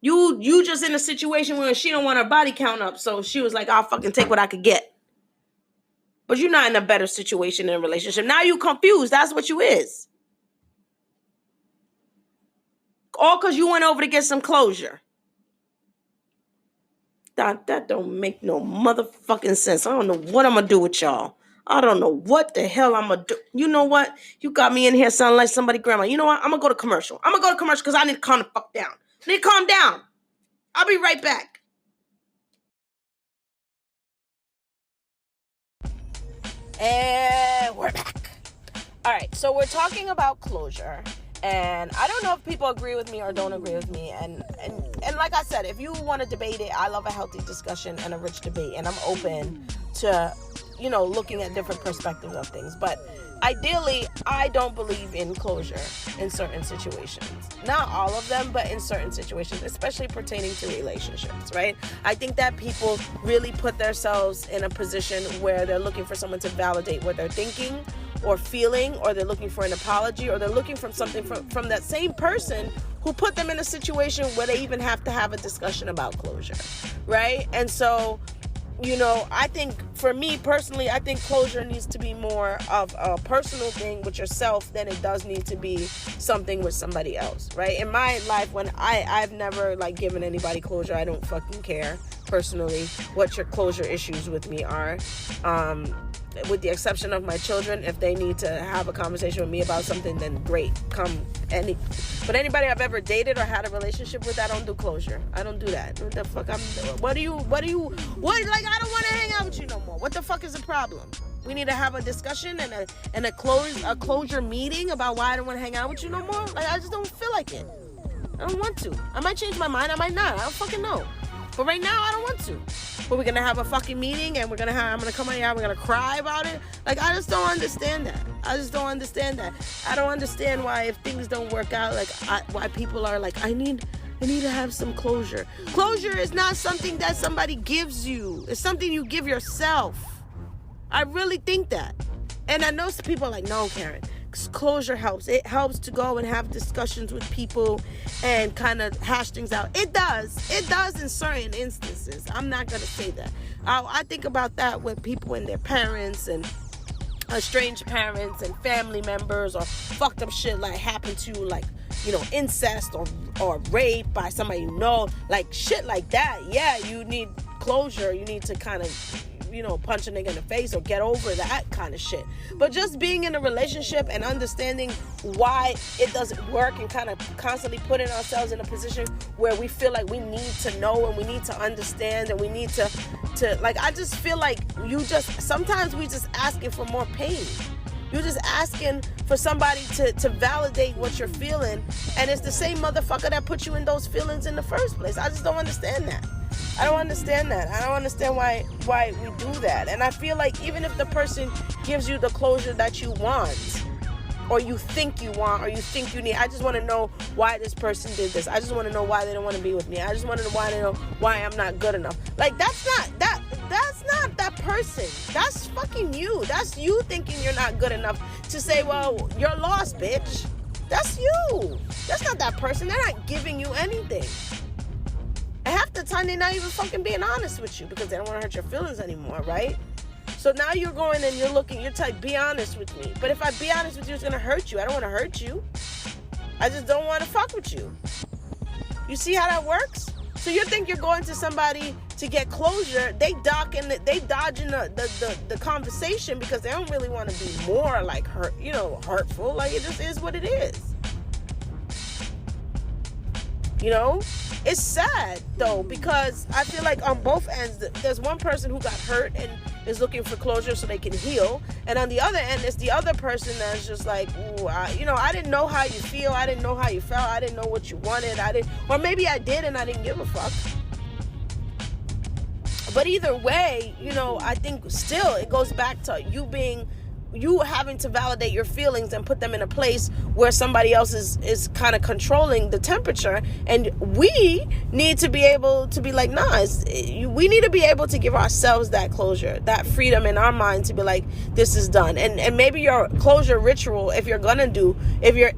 You just in a situation where she don't want her body count up. So she was like, I'll fucking take what I could get. But you're not in a better situation in a relationship. Now you confused. That's what you is. All because you went over to get some closure. That don't make no motherfucking sense. I don't know what I'm going to do with y'all. I don't know what the hell I'm going to do. You know what? You got me in here sounding like somebody grandma. You know what? I'm going to go to commercial. I'm going to go to commercial because I need to calm the fuck down. I need to calm down. I'll be right back. And we're back. All right, so we're talking about closure. And I don't know if people agree with me or don't agree with me. And like I said, if you want to debate it, I love a healthy discussion and a rich debate. And I'm open to, looking at different perspectives of things. But ideally, I don't believe in closure in certain situations. Not all of them, but in certain situations, especially pertaining to relationships, right? I think that people really put themselves in a position where they're looking for someone to validate what they're thinking or feeling, or they're looking for an apology, or they're looking for something from that same person who put them in a situation where they even have to have a discussion about closure, right? And so, I think for me personally, I think closure needs to be more of a personal thing with yourself than it does need to be something with somebody else, right? In my life, when I've never given anybody closure. I don't fucking care personally what your closure issues with me are. With the exception of my children, if they need to have a conversation with me about something, then great, but anybody I've ever dated or had a relationship with, I don't do closure. I don't do that. What the fuck? I don't want to hang out with you no more. What the fuck is the problem? We need to have a discussion and a closure meeting about why I don't want to hang out with you no more. I just don't feel like it. I don't want to. I might change my mind. I might not. I don't fucking know. But right now, I don't want to. But we're going to have a fucking meeting and I'm going to come out here and we're going to cry about it. I just don't understand that. I don't understand why if things don't work out, why people are like, I need to have some closure. Closure is not something that somebody gives you. It's something you give yourself. I really think that. And I know some people are like, no, Karen. Closure helps. It helps to go and have discussions with people and kind of hash things out. It does in certain instances. I'm not going to say that. I think about that with people and their parents and estranged parents and family members, or fucked up shit happened to incest or rape by somebody shit like that. Yeah, you need closure. You need to kind of punch a nigga in the face or get over that kind of shit. But just being in a relationship and understanding why it doesn't work and kind of constantly putting ourselves in a position where we feel like we need to know and we need to understand and we need to I just feel like sometimes we just asking for more pain. You're just asking for somebody to validate what you're feeling, and it's the same motherfucker that put you in those feelings in the first place. I just don't understand that. I don't understand that. I don't understand why we do that. And I feel like even if the person gives you the closure that you want, or you think you want, or you think you need, I just want to know why this person did this. I just want to know why they don't want to be with me. I just want to know why I'm not good enough. That's not that person. That's fucking you. That's you thinking you're not good enough to say, well, you're lost, bitch. That's you. That's not that person. They're not giving you anything. And half the time, they're not even fucking being honest with you because they don't want to hurt your feelings anymore, right? So now you're going and you're telling, be honest with me. But if I be honest with you, it's going to hurt you. I don't want to hurt you. I just don't want to fuck with you. You see how that works? So you think you're going to somebody to get closure. They dodging the conversation because they don't really want to be more hurtful. It just is what it is. You know, it's sad though, because I feel like on both ends, there's one person who got hurt and is looking for closure so they can heal, and on the other end, it's the other person that's just like, ooh, I didn't know how you feel, I didn't know how you felt, I didn't know what you wanted, or maybe I did and I didn't give a fuck. But either way, I think still it goes back to you having to validate your feelings and put them in a place where somebody else is kind of controlling the temperature. And we need to be able to be like, nah, we need to be able to give ourselves that closure, that freedom in our mind to be like, this is done. And maybe your closure ritual, if you're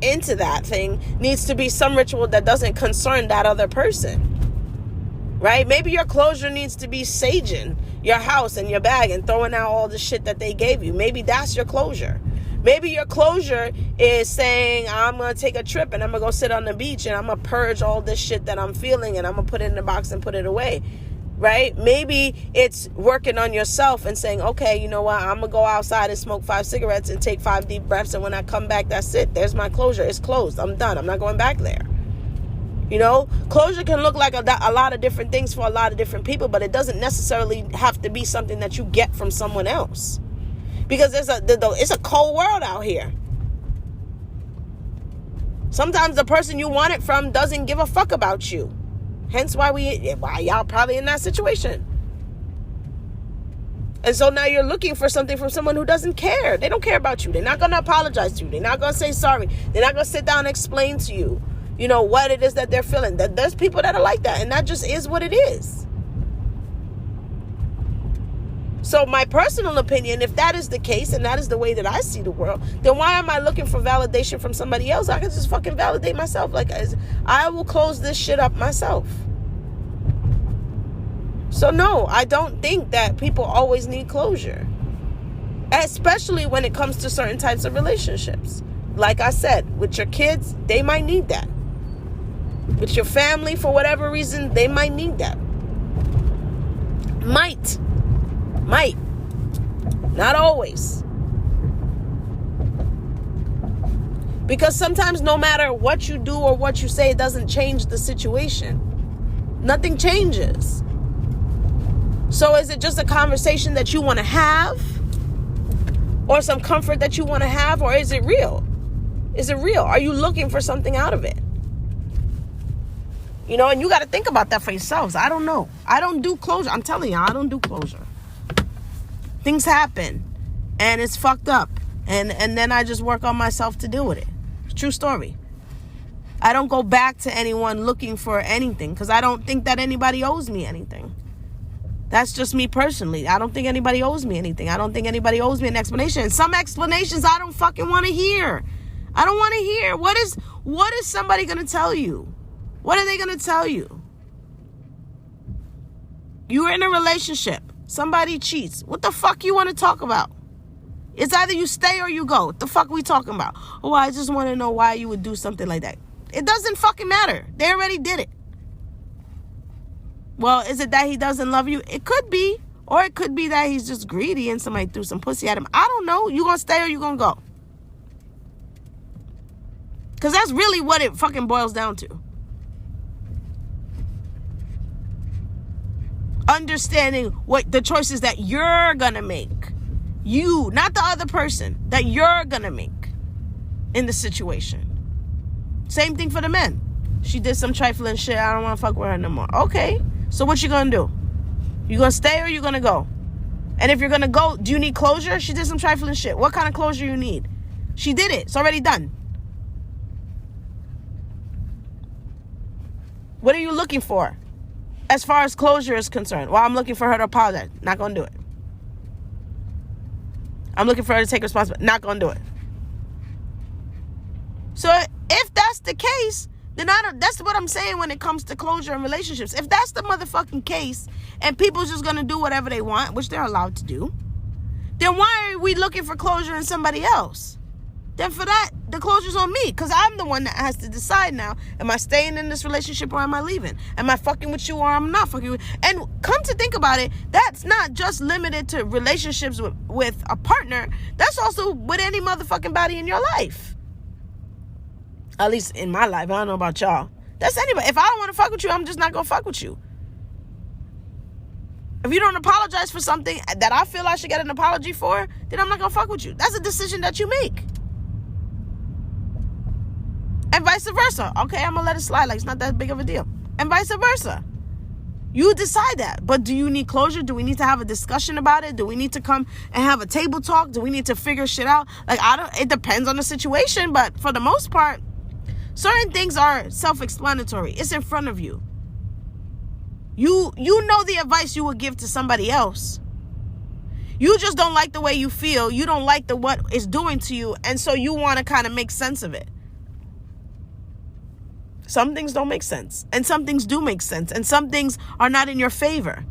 into that thing, needs to be some ritual that doesn't concern that other person. Right? Maybe your closure needs to be saging your house and your bag and throwing out all the shit that they gave you. Maybe that's your closure. Maybe your closure is saying, I'm going to take a trip and I'm going to go sit on the beach and I'm going to purge all this shit that I'm feeling and I'm going to put it in a box and put it away. Right? Maybe it's working on yourself and saying, okay, you know what? I'm going to go outside and smoke 5 cigarettes and take 5 deep breaths. And when I come back, that's it. There's my closure. It's closed. I'm done. I'm not going back there. Closure can look like a lot of different things for a lot of different people, but it doesn't necessarily have to be something that you get from someone else. Because it's a cold world out here. Sometimes the person you want it from doesn't give a fuck about you. Hence why y'all probably in that situation. And so now you're looking for something from someone who doesn't care. They don't care about you. They're not going to apologize to you. They're not going to say sorry. They're not going to sit down and explain to you, what it is that they're feeling. There's people that are like that, and that just is what it is. So my personal opinion, if that is the case, and that is the way that I see the world, then why am I looking for validation from somebody else? I can just fucking validate myself. Like, I will close this shit up myself. So no, I don't think that people always need closure. Especially when it comes to certain types of relationships. Like I said, with your kids, they might need that. With your family, for whatever reason, they might need that. Might. Not always. Because sometimes no matter what you do or what you say, it doesn't change the situation. Nothing changes. So is it just a conversation that you want to have? Or some comfort that you want to have? Or is it real? Is it real? Are you looking for something out of it? And you got to think about that for yourselves. I don't know. I don't do closure. I'm telling you, I don't do closure. Things happen and it's fucked up. And then I just work on myself to deal with it. True story. I don't go back to anyone looking for anything because I don't think that anybody owes me anything. That's just me personally. I don't think anybody owes me anything. I don't think anybody owes me an explanation. And some explanations I don't fucking want to hear. I don't want to hear. What is somebody going to tell you? What are they going to tell you? You're in a relationship. Somebody cheats. What the fuck you want to talk about? It's either you stay or you go. What the fuck we talking about? Oh, I just want to know why you would do something like that. It doesn't fucking matter. They already did it. Well, is it that he doesn't love you? It could be. Or it could be that he's just greedy and somebody threw some pussy at him. I don't know. You gonna stay or you gonna go? Because that's really what it fucking boils down to. Understanding what the choices that you're gonna make. You, not the other person, that you're gonna make in the situation. Same thing for the men. She did some trifling shit. I don't want to fuck with her no more. Okay, so what you gonna do? You gonna stay or you gonna go? And if you're gonna go, do you need closure? She did some trifling shit. What kind of closure you need? She did it. It's already done. What are you looking for? As far as closure is concerned, well, I'm looking for her to apologize. Not gonna do it. I'm looking for her to take responsibility. Not gonna do it. So if that's the case, then that's what I'm saying when it comes to closure in relationships. If that's the motherfucking case and people's just gonna do whatever they want, which they're allowed to do, then why are we looking for closure in somebody else? Then for that, the closure's on me, because I'm the one that has to decide now, am I staying in this relationship or am I leaving? Am I fucking with you or I'm not fucking with you? And come to think about it, that's not just limited to relationships with a partner. That's also with any motherfucking body in your life. At least in my life. I don't know about y'all. That's anybody. If I don't want to fuck with you, I'm just not going to fuck with you. If you don't apologize for something that I feel I should get an apology for, then I'm not going to fuck with you. That's a decision that you make. And vice versa. Okay, I'm going to let it slide like it's not that big of a deal. And vice versa. You decide that. But do you need closure? Do we need to have a discussion about it? Do we need to come and have a table talk? Do we need to figure shit out? Like, it depends on the situation, but for the most part, certain things are self-explanatory. It's in front of you. You know the advice you would give to somebody else. You just don't like the way you feel. You don't like what it's doing to you. And so you want to kind of make sense of it. Some things don't make sense. And some things do make sense. And some things are not in your favor.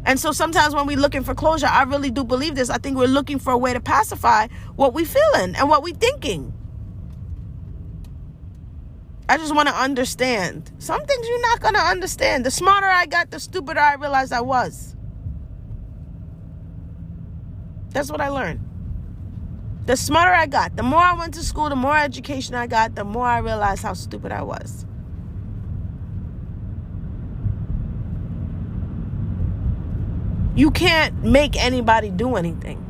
And so sometimes when we're looking for closure, I really do believe this. I think we're looking for a way to pacify what we're feeling and what we're thinking. I just want to understand. Some things you're not going to understand. The smarter I got, the stupider I realized I was. That's what I learned. The smarter I got, the more I went to school, the more education I got, the more I realized how stupid I was. You can't make anybody do anything.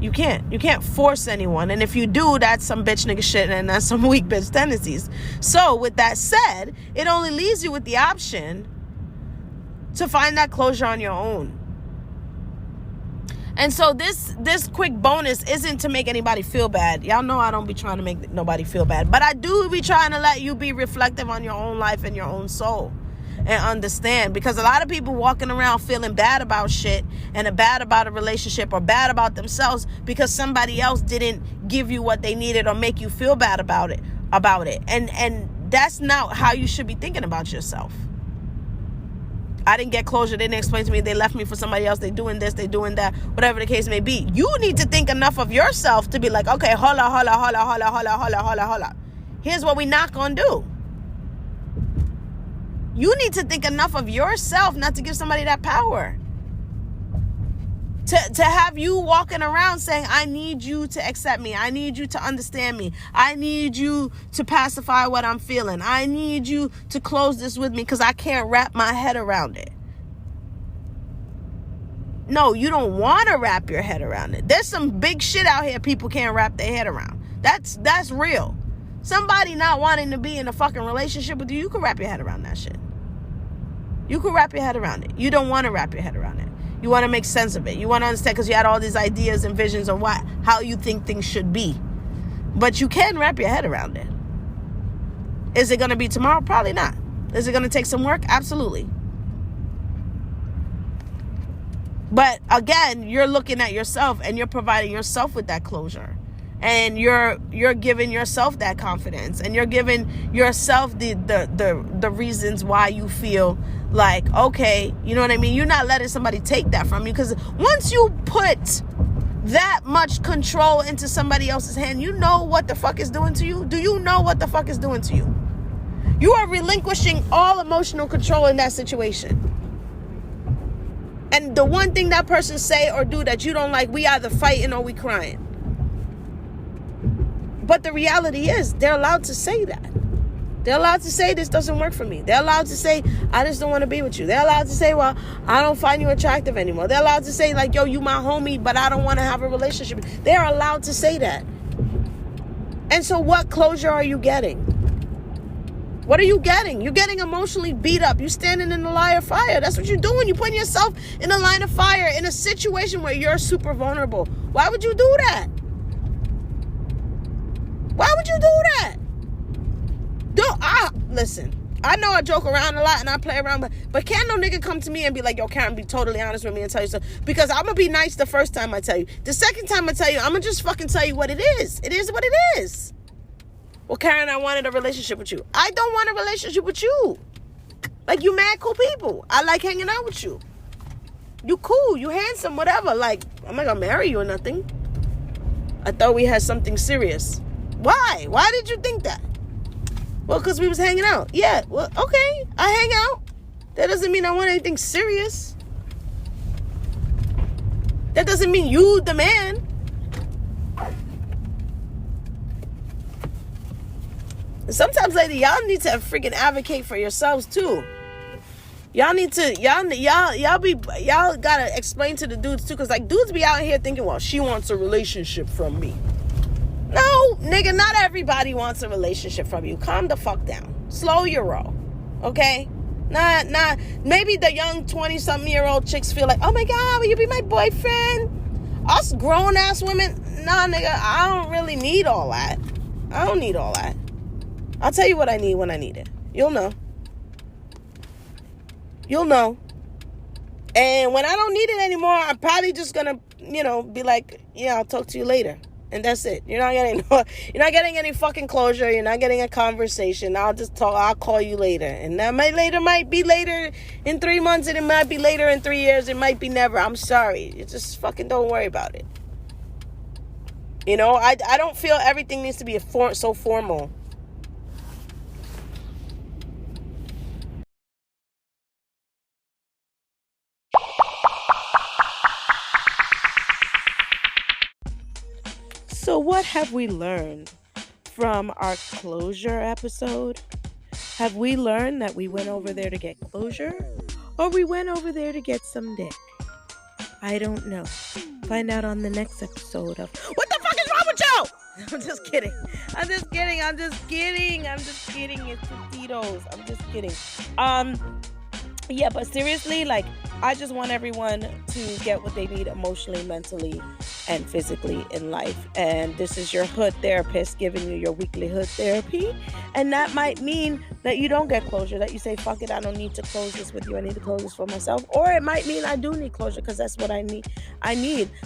You can't force anyone. And if you do, that's some bitch nigga shit and that's some weak bitch tendencies. So with that said, it only leaves you with the option to find that closure on your own. And so this quick bonus isn't to make anybody feel bad. Y'all know I don't be trying to make nobody feel bad. But I do be trying to let you be reflective on your own life and your own soul. And understand, because a lot of people walking around feeling bad about shit and bad about a relationship or bad about themselves because somebody else didn't give you what they needed or make you feel bad about it. And that's not how you should be thinking about yourself. I didn't get closure. They didn't explain to me. They left me for somebody else. They doing this. They doing that. Whatever the case may be. You need to think enough of yourself to be like, okay, hold on. Here's what we not going to do. You need to think enough of yourself not to give somebody that power. To have you walking around saying, I need you to accept me. I need you to understand me. I need you to pacify what I'm feeling. I need you to close this with me because I can't wrap my head around it. No, you don't want to wrap your head around it. There's some big shit out here people can't wrap their head around. That's real. Somebody not wanting to be in a fucking relationship with you, you can wrap your head around that shit. You can wrap your head around it. You don't want to wrap your head around it. You want to make sense of it. You want to understand because you had all these ideas and visions of how you think things should be. But you can wrap your head around it. Is it going to be tomorrow? Probably not. Is it going to take some work? Absolutely. But again, you're looking at yourself and you're providing yourself with that closure. And you're giving yourself that confidence. And you're giving yourself the reasons why you feel like, okay, you know what I mean? You're not letting somebody take that from you. Because once you put that much control into somebody else's hand, you know what the fuck is doing to you? Do you know what the fuck is doing to you? You are relinquishing all emotional control in that situation. And the one thing that person say or do that you don't like, we either fighting or we crying. But the reality is, they're allowed to say that. They're allowed to say, this doesn't work for me. They're allowed to say, I just don't want to be with you. They're allowed to say, well, I don't find you attractive anymore. They're allowed to say, like, yo, you my homie, but I don't want to have a relationship. They're allowed to say that. And so what closure are you getting? What are you getting? You're getting emotionally beat up. You're standing in the line of fire. That's what you're doing. You're putting yourself in a line of fire in a situation where you're super vulnerable. Why would you do that? Why would you do that? Listen, I know I joke around a lot and I play around, but can't no nigga come to me and be like, yo, Karen, be totally honest with me and tell you so. Because I'm going to be nice the first time I tell you. The second time I tell you, I'm going to just fucking tell you what it is. It is what it is. Well, Karen, I wanted a relationship with you. I don't want a relationship with you. Like, you mad cool people. I like hanging out with you. You cool. You handsome, whatever. Like, I'm not going to marry you or nothing. I thought we had something serious. Why? Why did you think that? Well, because we was hanging out. Yeah, well, okay. I hang out. That doesn't mean I want anything serious. That doesn't mean you the man. Sometimes, lady, y'all need to freaking advocate for yourselves too. Y'all need to, y'all gotta explain to the dudes too, cause like dudes be out here thinking, well, she wants a relationship from me. No, nigga, not everybody wants a relationship from you. Calm the fuck down. Slow your roll, okay? Not. Maybe the young 20-something-year-old chicks feel like, oh my God, will you be my boyfriend? Us grown ass women, nah, nigga, I don't really need all that. I don't need all that. I'll tell you what I need when I need it. You'll know. You'll know. And when I don't need it anymore, I'm probably just gonna, be like, yeah, I'll talk to you later. And that's it. You're not getting any fucking closure. You're not getting a conversation. I'll call you later. And that might be later in 3 months, and it might be later in 3 years. It might be never. I'm sorry. You just fucking don't worry about it. I don't feel everything needs to be so formal. So what have we learned from our closure episode? Have we learned that we went over there to get closure, or we went over there to get some dick? I don't know. Find out on the next episode of What the fuck is wrong with you? I'm just kidding. It's Tostitos. I'm just kidding. Yeah, but seriously, like, I just want everyone to get what they need emotionally, mentally, and physically in life. And this is your hood therapist giving you your weekly hood therapy. And that might mean that you don't get closure, that you say, fuck it, I don't need to close this with you. I need to close this for myself. Or it might mean I do need closure because that's what I need.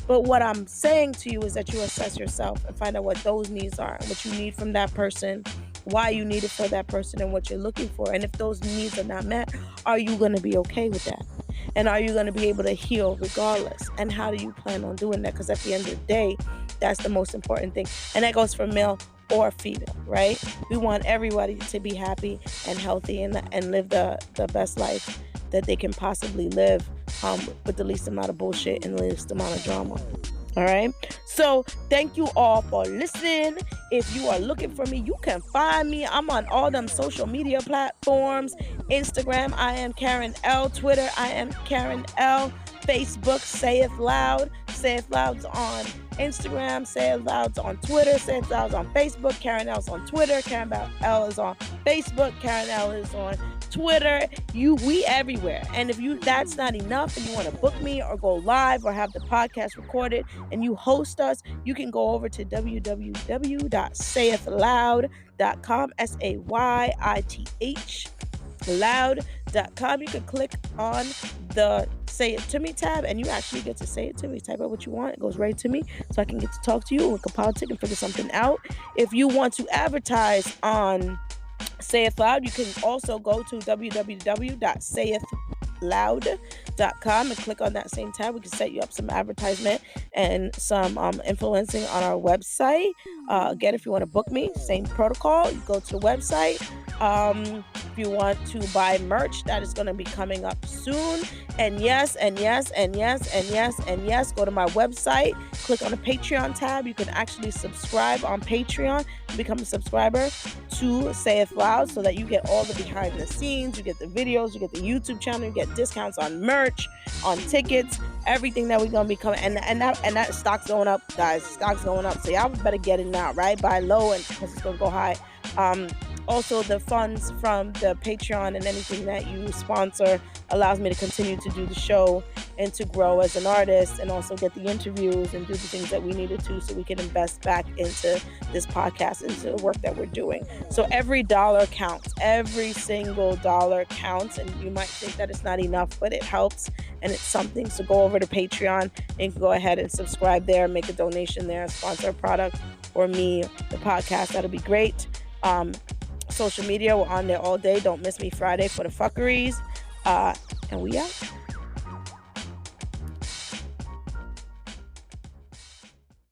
But what I'm saying to you is that you assess yourself and find out what those needs are and what you need from that person, why you need it for that person, and what you're looking for. And if those needs are not met, are you going to be okay with that? And are you going to be able to heal regardless? And how do you plan on doing that? Because at the end of the day, that's the most important thing. And that goes for male or female, right? We want everybody to be happy and healthy and live the best life that they can possibly live, with the least amount of bullshit and the least amount of drama. All right. So thank you all for listening. If you are looking for me, you can find me. I'm on all them social media platforms. Instagram, I am Karen L. Twitter, I am Karen L. Facebook, Say It Loud. Say It Loud's on Instagram. Say It Loud's on Twitter. Say It Loud's on Facebook. Karen L's on Twitter. Karen L is on Facebook. Karen L is on Twitter. We everywhere. And if that's not enough and you want to book me or go live or have the podcast recorded and you host us, you can go over to www.sayithloud.com, SAYITH loud.com. You can click on the Say It To Me tab and you actually get to say it to me. Type out what you want. It goes right to me so I can get to talk to you and we can politic and figure something out. If you want to advertise on Say It Loud, you can also go to www.sayithloud.com and click on that same tab. We can set you up some advertisement and some influencing on our website. Again, if you want to book me, same protocol. You go to the website. If you want to buy merch, that is going to be coming up soon. And yes, go to my website, click on the Patreon tab. You can actually subscribe on Patreon, become a subscriber to Say It Loud so that you get all the behind the scenes, you get the videos, you get the YouTube channel, you get discounts on merch, on tickets, everything that we're going to be coming. And that stock's going up, guys. Stock's going up. So y'all better get it now, right? Buy low and because it's going to go high. Also, the funds from the Patreon and anything that you sponsor allows me to continue to do the show and to grow as an artist and also get the interviews and do the things that we needed to so we can invest back into this podcast, into the work that we're doing. So every dollar counts. Every single dollar counts. And you might think that it's not enough, but it helps and it's something. So go over to Patreon and go ahead and subscribe there, make a donation there, sponsor a product or me, the podcast. That'll be great. Social media, we're on there all day. Don't miss me Friday for the fuckeries. And we out.